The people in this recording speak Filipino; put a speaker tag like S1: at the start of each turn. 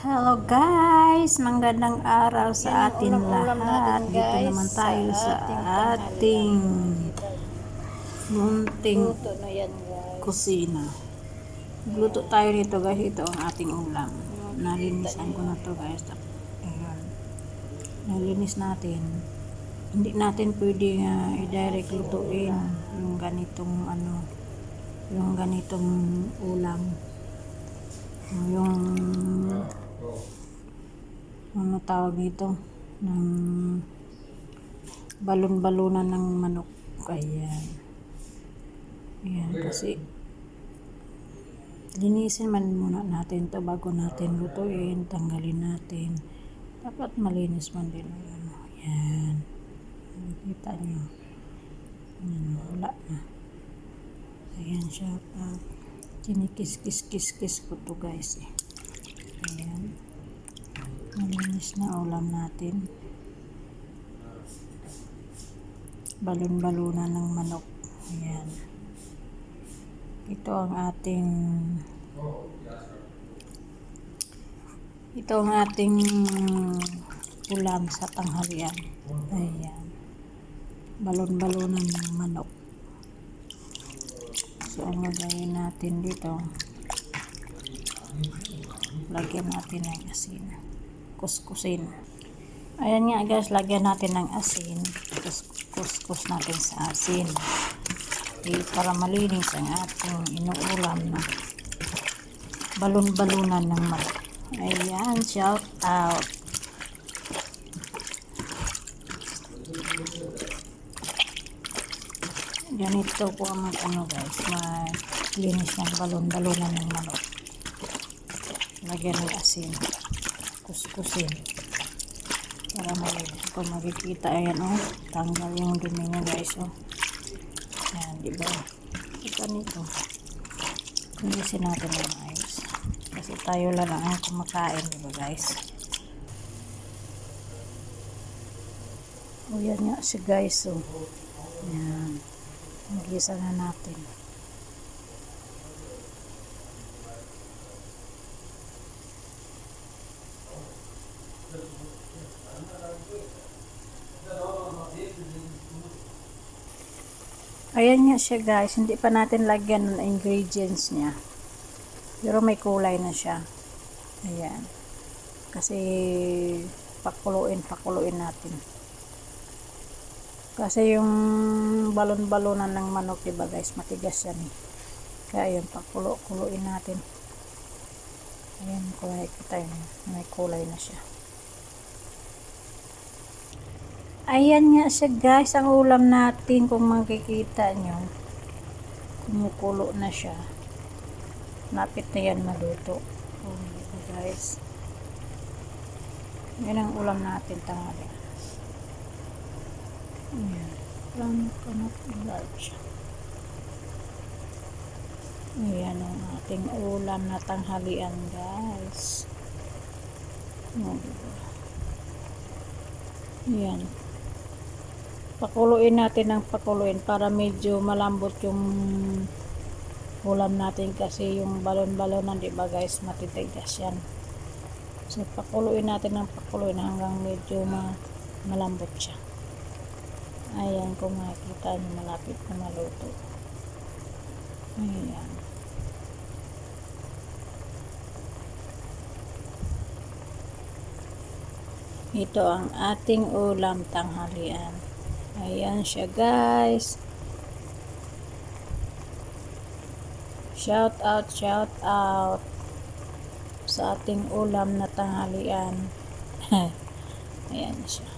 S1: Hello guys, magandang araw sa atin
S2: Ulam
S1: lahat.
S2: natin,
S1: Dito
S2: guys,
S1: naman tayo sa ating munting
S2: luto na yan, guys.
S1: kusina. Luto tayo nito guys, ito ang ating ulam. Nalinisan ko na to guys. Ayan. Nalinis natin. Hindi natin pwedeng i-direct lutuin yung ganitong yung ganitong ulam. Yung tawag dito ng balon-balunan ng manok. Ayan kasi linisin man muna natin to bago natin lutuin, tanggalin natin, dapat malinis man din. Ayan, nakikita nyo, wala na. Ayan siya, kinikis-kis ko to guys Ayan, malinis na ulam natin, balon-balunan ng manok. Ayan, ito ang ating ulam sa tanghalian. Ayan, balon-balunan ng manok. So ang gagawin natin dito, lagyan natin ng asin, kuskusin. Ayan nga guys, lagyan natin ng asin, kuskus natin sa asin para malinis ang ating inuulam na balon-balunan ng manok. Ayan, shout out. Ganito po ang guys, maglinis ng balon-balunan ng manok. Lagyan ng asin, kuskusin para malinis. Kung makikita, ayan tanggal yung dumi niya guys Ayan, diba? Ito nito, linisin natin ng ayos kasi tayo lang ang kumakain, diba guys? Yan nga siya guys. Ayan, magisa na natin. Ayan nga siya guys, hindi pa natin lagyan ng ingredients niya, pero may kulay na siya. Ayan, kasi pakuluin natin kasi yung balon-balunan ng manok, diba guys, matigas yan kaya yun, pakuluin natin. Ayan, kulay kita yun, may kulay na siya. Ayan nga siya guys, ang ulam natin. Kung makikita nyo, kumukulo na siya, lapit na yan maluto. Guys, yan ang ulam natin tanghali. Ayan, ayan ang ating ulam na tanghalian guys. Ayan, pakuluin natin ng pakuluin para medyo malambot yung ulam natin kasi yung balon-balonan, diba guys, matitigas yan. So pakuluin natin ng pakuluin hanggang medyo malambot siya. Ayan, kung makikita nyo, malapit na maluto. Ayan, ito ang ating ulam tanghalian. Ayan siya guys, shout out sa ating ulam na tanghalian. Ayan siya.